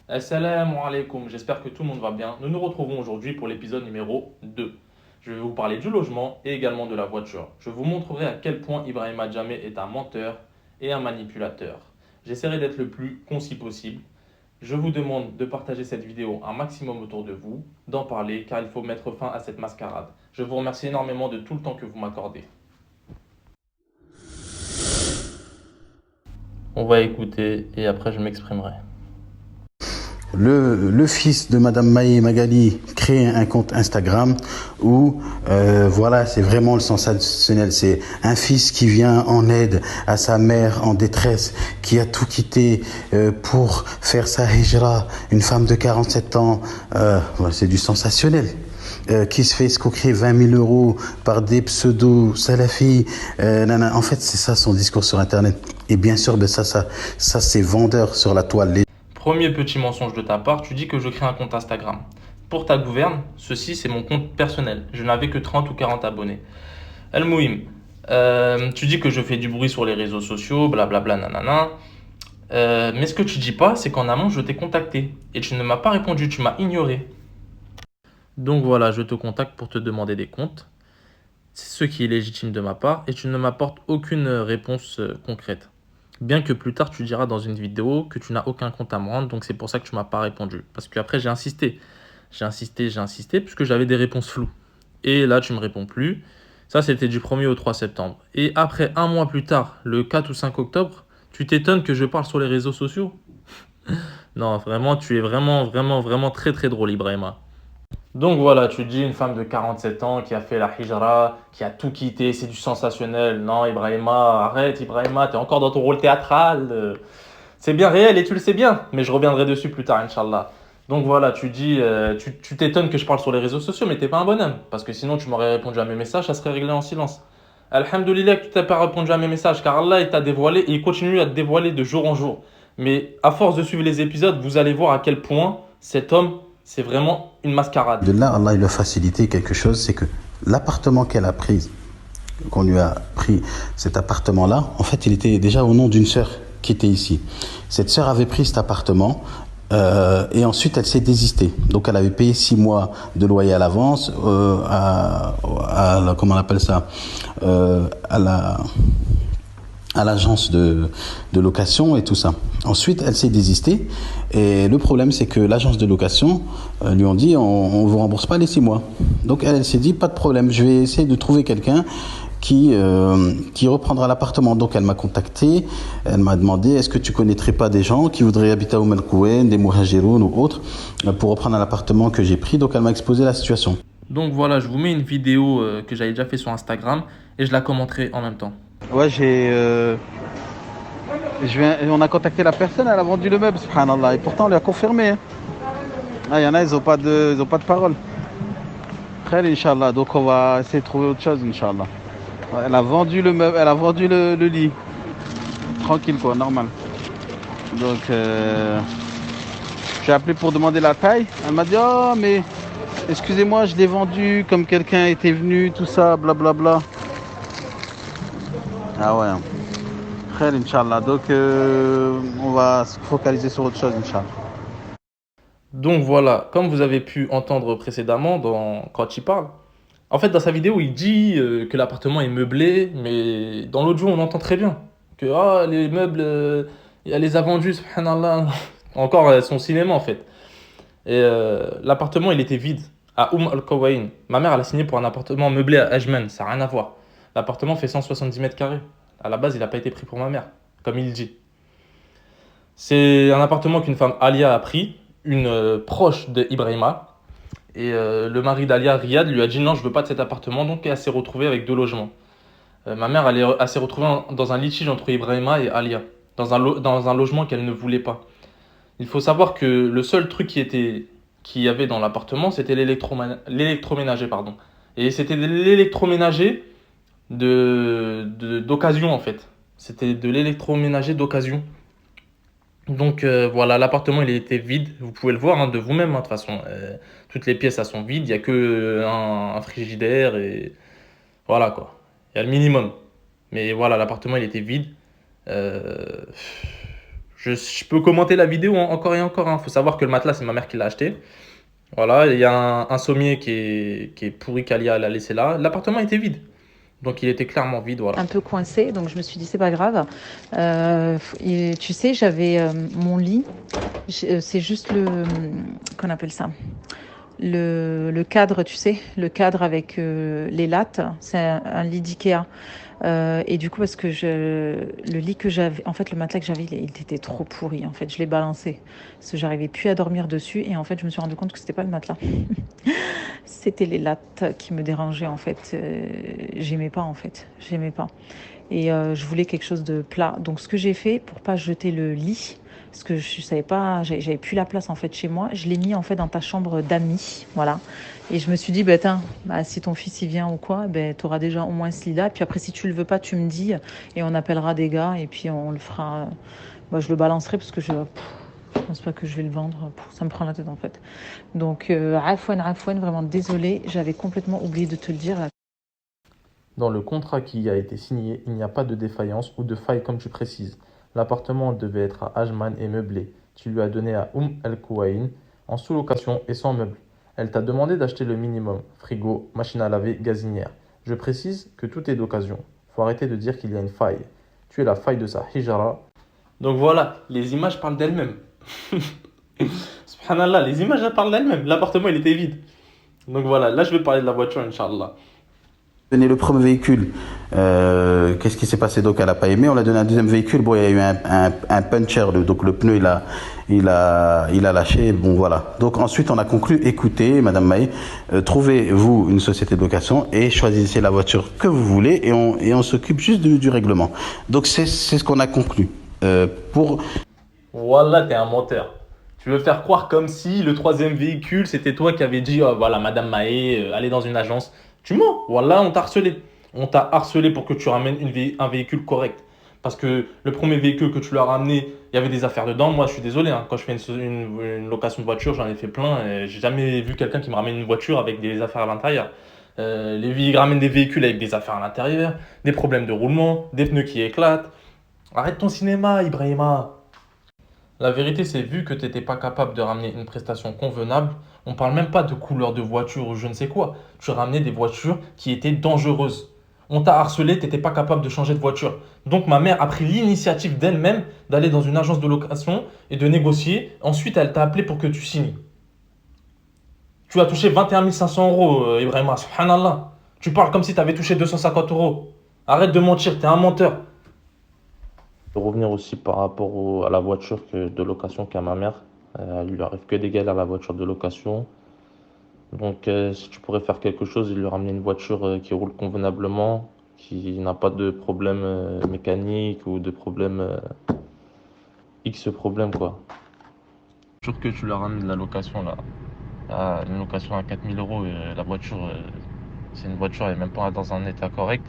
Assalamu alaikum, j'espère que tout le monde va bien. Nous nous retrouvons aujourd'hui pour l'épisode numéro 2. Je vais vous parler du logement et également de la voiture. Je vous montrerai à quel point Ibrahim Adjamé est un menteur et un manipulateur. J'essaierai d'être le plus concis possible. Je vous demande de partager cette vidéo un maximum autour de vous, d'en parler car il faut mettre fin à cette mascarade. Je vous remercie énormément de tout le temps que vous m'accordez. On va écouter et après je m'exprimerai. Le fils de Madame Maï Magali crée un compte Instagram où voilà, c'est vraiment le sensationnel. C'est un fils qui vient en aide à sa mère en détresse, qui a tout quitté pour faire sa hijra, une femme de 47 ans. Voilà, c'est du sensationnel. Qui se fait escroquer 20 000 euros par des pseudo-salafis. En fait, c'est ça son discours sur Internet. Et bien sûr, ben ça c'est vendeur sur la toile. Premier petit mensonge de ta part, tu dis que je crée un compte Instagram. Pour ta gouverne, ceci c'est mon compte personnel. Je n'avais que 30 ou 40 abonnés. El Mouhim, tu dis que je fais du bruit sur les réseaux sociaux, blablabla, nanana. Mais ce que tu dis pas, c'est qu'en amont, je t'ai contacté. Et tu ne m'as pas répondu, tu m'as ignoré. Donc voilà, je te contacte pour te demander des comptes. C'est ce qui est légitime de ma part. Et tu ne m'apportes aucune réponse concrète. Bien que plus tard, tu diras dans une vidéo que tu n'as aucun compte à me rendre, donc c'est pour ça que tu m'as pas répondu. Parce qu'après, j'ai insisté, puisque j'avais des réponses floues. Et là, tu me réponds plus. Ça, c'était du 1er au 3 septembre. Et après, un mois plus tard, le 4 ou 5 octobre, tu t'étonnes que je parle sur les réseaux sociaux? Non, vraiment, tu es vraiment très très drôle, Ibrahima. Donc voilà, tu dis une femme de 47 ans qui a fait la hijra, qui a tout quitté, c'est du sensationnel. Non, Ibrahima, arrête, Ibrahima, t'es encore dans ton rôle théâtral. C'est bien réel et tu le sais bien, mais je reviendrai dessus plus tard, Inch'Allah. Donc voilà, tu dis, tu t'étonnes que je parle sur les réseaux sociaux, mais t'es pas un bonhomme. Parce que sinon, tu m'aurais répondu à mes messages, ça serait réglé en silence. Alhamdoulilah que tu t'as pas répondu à mes messages, car Allah, il t'a dévoilé et il continue à te dévoiler de jour en jour. Mais à force de suivre les épisodes, vous allez voir à quel point cet homme, c'est vraiment une mascarade. De là, Allah il a facilité quelque chose, c'est que l'appartement qu'elle a pris, qu'on lui a pris cet appartement-là, en fait, il était déjà au nom d'une sœur qui était ici. Cette sœur avait pris cet appartement et ensuite elle s'est désistée. Donc elle avait payé 6 mois de loyer à l'avance comment on appelle ça, à l'agence de location et tout ça. Ensuite, elle s'est désistée et le problème c'est que l'agence de location lui ont dit on vous rembourse pas les 6 mois. Donc elle s'est dit pas de problème, je vais essayer de trouver quelqu'un qui reprendra l'appartement. Donc elle m'a contacté, elle m'a demandé est-ce que tu connaîtrais pas des gens qui voudraient habiter à Oum El Kouen, des Muhajiroun ou autres, pour reprendre l'appartement que j'ai pris. Donc elle m'a exposé la situation. Donc voilà, je vous mets une vidéo que j'avais déjà fait sur Instagram et je la commenterai en même temps. Ouais, on a contacté la personne, elle a vendu le meuble, subhanallah, et pourtant on lui a confirmé. Hein. Ah, il y en a, ils ont pas de parole. Très, Inch'Allah, donc on va essayer de trouver autre chose, Inch'Allah. Ouais, elle a vendu le meuble, elle a vendu le lit. Tranquille, quoi, normal. Donc, j'ai appelé pour demander la taille. Elle m'a dit, oh, mais excusez-moi, je l'ai vendu comme quelqu'un était venu, tout ça, blablabla. Ah ouais. Khair, Inch'Allah. Donc, on va se focaliser sur autre chose, Inch'Allah. Donc voilà, comme vous avez pu entendre précédemment quand il parle, en fait dans sa vidéo il dit que l'appartement est meublé, mais dans l'audio on entend très bien que ah, les meubles, elle les a vendus, subhanallah, encore son cinéma en fait. Et l'appartement il était vide à Al Qawain. Ma mère elle a signé pour un appartement meublé à Ajman, ça n'a rien à voir. L'appartement fait 170 mètres carrés. À la base il n'a pas été pris pour ma mère, comme il dit. C'est un appartement qu'une femme Alia a pris, une proche de Ibrahima. Et le mari d'Alia, Riyad, lui a dit non, je veux pas de cet appartement, donc elle s'est retrouvée avec deux logements. Ma mère, elle s'est retrouvée dans un litige entre Ibrahima et Alia, dans un logement qu'elle ne voulait pas. Il faut savoir que le seul truc qu'il y avait dans l'appartement, c'était l'électroménager, pardon. Et c'était de l'électroménager d'occasion, en fait. C'était de l'électroménager d'occasion. Donc voilà, l'appartement il était vide, vous pouvez le voir hein, de vous-même, hein, de toute façon. Toutes les pièces elles sont vides, il n'y a que un frigidaire et voilà quoi. Il y a le minimum. Mais voilà, l'appartement il était vide. Euh, Je peux commenter la vidéo encore et encore. Il faut savoir que le matelas, c'est ma mère qui l'a acheté. Voilà, il y a un sommier qui est pourri qu'Alia l'a laissé là. L'appartement était vide. Donc il était clairement vide, voilà. Un peu coincé, donc je me suis dit c'est pas grave. Et tu sais, j'avais mon lit, c'est juste qu'on appelle ça, le cadre, tu sais, le cadre avec les lattes, c'est un lit d'Ikea. Et du coup, parce que le lit que j'avais, en fait, le matelas que j'avais, il était trop pourri. En fait, je l'ai balancé parce que j'arrivais plus à dormir dessus. Et en fait, je me suis rendu compte que c'était pas le matelas, c'était les lattes qui me dérangeaient. En fait, j'aimais pas. En fait, j'aimais pas. Et je voulais quelque chose de plat. Donc, ce que j'ai fait pour pas jeter le lit, parce que je savais pas, j'avais plus la place en fait chez moi, je l'ai mis en fait dans ta chambre d'amis, voilà. Et je me suis dit, bah, tiens, bah, si ton fils il vient ou quoi, ben tu auras déjà au moins ce lit-là. Puis après, si tu le veux pas, tu me dis et on appellera des gars et puis on le fera. Bah, je le balancerai parce que je pense pas que je vais le vendre. Ça me prend la tête en fait. Donc, Afouane, vraiment désolée, j'avais complètement oublié de te le dire. Dans le contrat qui a été signé, il n'y a pas de défaillance ou de faille comme tu précises. L'appartement devait être à Ajman et meublé. Tu lui as donné à El-Kouaïn en sous-location et sans meuble. Elle t'a demandé d'acheter le minimum, frigo, machine à laver, gazinière. Je précise que tout est d'occasion. Faut arrêter de dire qu'il y a une faille. Tu es la faille de sa hijara. Donc voilà, les images parlent d'elles-mêmes. Subhanallah, les images elles parlent d'elles-mêmes. L'appartement il était vide. Donc voilà, là je vais parler de la voiture, Inch'Allah. Donné le premier véhicule, qu'est-ce qui s'est passé? Donc elle n'a pas aimé, on l'a donné un deuxième véhicule, bon il y a eu un puncher, donc le pneu il a lâché, bon voilà. Donc ensuite on a conclu, écoutez Madame Maï, trouvez-vous une société de location et choisissez la voiture que vous voulez et on s'occupe juste du règlement. Donc c'est ce qu'on a conclu. Wallah, t'es un menteur. Tu veux faire croire comme si le troisième véhicule, c'était toi qui avais dit, oh, voilà, Madame Maé, allez dans une agence. Tu mens. Wallah, on t'a harcelé. On t'a harcelé pour que tu ramènes un véhicule correct. Parce que le premier véhicule que tu lui as ramené, il y avait des affaires dedans. Moi, je suis désolé, hein, quand je fais une location de voiture, j'en ai fait plein. Et j'ai jamais vu quelqu'un qui me ramène une voiture avec des affaires à l'intérieur. Ils ramènent des véhicules avec des affaires à l'intérieur, des problèmes de roulement, des pneus qui éclatent. Arrête ton cinéma, Ibrahima. La vérité, c'est vu que tu n'étais pas capable de ramener une prestation convenable, on parle même pas de couleur de voiture ou je ne sais quoi. Tu ramenais des voitures qui étaient dangereuses. On t'a harcelé, tu n'étais pas capable de changer de voiture. Donc ma mère a pris l'initiative d'elle-même d'aller dans une agence de location et de négocier. Ensuite, elle t'a appelé pour que tu signes. Tu as touché 21 500 euros, Ibrahima, subhanallah. Tu parles comme si tu avais touché 250 euros. Arrête de mentir, tu es un menteur. De revenir aussi par rapport à la voiture de location qu'a ma mère. Il lui arrive que des galères à la voiture de location. Donc si tu pourrais faire quelque chose, il lui ramener une voiture qui roule convenablement, qui n'a pas de problème mécanique ou de problème X problème quoi. Sûr que tu leur ramènes de la location là. Une location à 4 000 euros, la voiture, c'est une voiture, elle n'est même pas dans un état correct.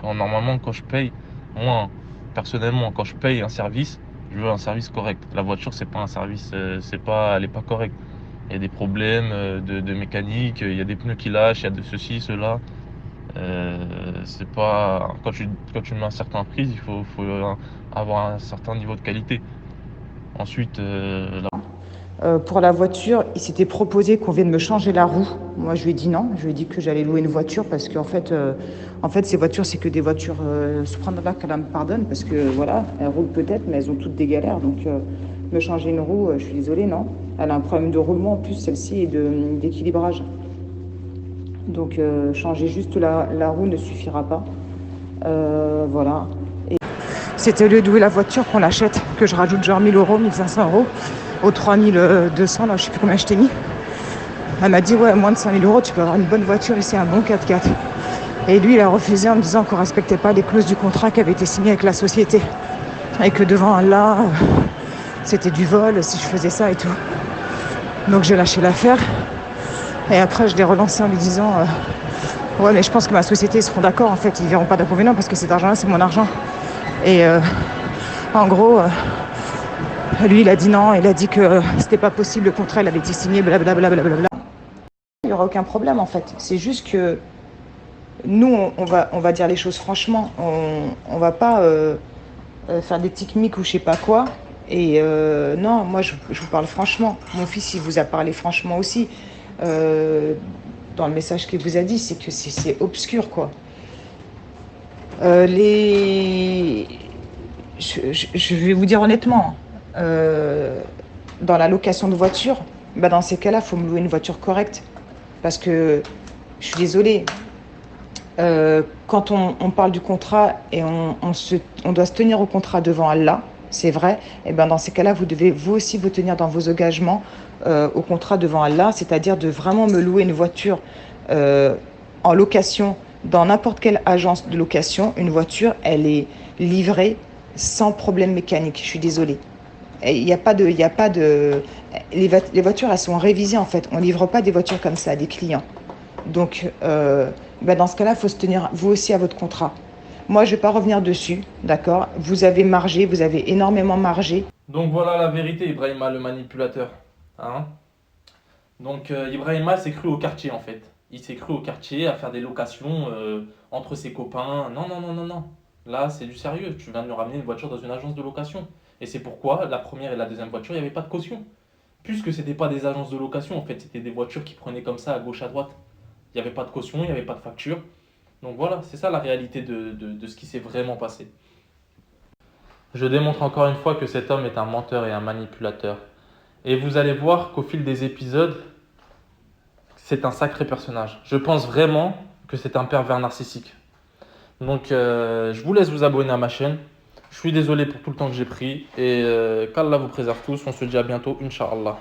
Normalement, quand je paye, moi, personnellement, quand je paye un service, je veux un service correct. La voiture, c'est pas un service, elle est pas correcte. Il y a des problèmes de mécanique, il y a des pneus qui lâchent, il y a de ceci, cela. C'est pas quand tu mets un certain prix, faut avoir un certain niveau de qualité. Ensuite, pour la voiture, il s'était proposé qu'on vienne me changer la roue. Moi, je lui ai dit non. Je lui ai dit que j'allais louer une voiture parce qu'en fait, ces voitures, c'est que des voitures subhanallah qu'Allah me pardonne parce que voilà, elles roulent peut-être, mais elles ont toutes des galères. Donc, me changer une roue, je suis désolée, non. Elle a un problème de roulement en plus, celle-ci, et d'équilibrage. Donc, changer juste la roue ne suffira pas. Voilà. Et c'était au lieu de louer la voiture qu'on l'achète, que je rajoute genre 1000 euros, 1500 euros. Aux 3200, là, je sais plus combien je t'ai mis. Elle m'a dit, ouais, moins de 5000 euros, tu peux avoir une bonne voiture ici, un bon 4x4. Et lui, il a refusé en me disant qu'on respectait pas les clauses du contrat qui avait été signé avec la société. Et que devant Allah, c'était du vol si je faisais ça et tout. Donc j'ai lâché l'affaire. Et après, je l'ai relancé en lui disant, ouais, mais je pense que ma société, ils seront d'accord, en fait, ils verront pas d'inconvénient parce que cet argent-là, c'est mon argent. Et en gros... lui, il a dit non, il a dit que c'était pas possible, le contrat, il avait été signé, blablabla. Il n'y aura aucun problème, en fait. C'est juste que nous, on va dire les choses franchement. On va pas faire des techniques ou je sais pas quoi. Et non, moi je vous parle franchement. Mon fils, il vous a parlé franchement aussi. Euh, Dans le message qu'il vous a dit, c'est que c'est obscur, quoi. Les... je vais vous dire honnêtement, euh, dans la location de voiture, bah dans ces cas-là, il faut me louer une voiture correcte. Parce que, je suis désolée, quand on parle du contrat et on doit se tenir au contrat devant Allah, c'est vrai, et ben dans ces cas-là, vous devez vous aussi vous tenir dans vos engagements au contrat devant Allah, c'est-à-dire de vraiment me louer une voiture euh, en location dans n'importe quelle agence de location. Une voiture, elle est livrée sans problème mécanique. Je suis désolée. Il n'y a pas de, il y a pas de, les voitures, elles sont révisées en fait. On livre pas des voitures comme ça à des clients. Donc, ben dans ce cas-là, il faut se tenir vous aussi à votre contrat. Moi, je ne vais pas revenir dessus, d'accord? Vous avez margé, vous avez énormément margé. Donc voilà la vérité, Ibrahima le manipulateur. Hein? Donc Ibrahima s'est cru au quartier en fait. Il s'est cru au quartier à faire des locations entre ses copains. Non, non, non, non, non. Là, c'est du sérieux. Tu viens de nous ramener une voiture dans une agence de location. Et c'est pourquoi la première et la deuxième voiture, il n'y avait pas de caution. Puisque c'était pas des agences de location, en fait, c'était des voitures qui prenaient comme ça à gauche à droite. Il n'y avait pas de caution, il n'y avait pas de facture. Donc voilà, c'est ça la réalité de ce qui s'est vraiment passé. Je démontre encore une fois que cet homme est un menteur et un manipulateur. Et vous allez voir qu'au fil des épisodes, c'est un sacré personnage. Je pense vraiment que c'est un pervers narcissique. Donc je vous laisse vous abonner à ma chaîne. Je suis désolé pour tout le temps que j'ai pris. Et qu'Allah vous préserve tous. On se dit à bientôt, Inch'Allah.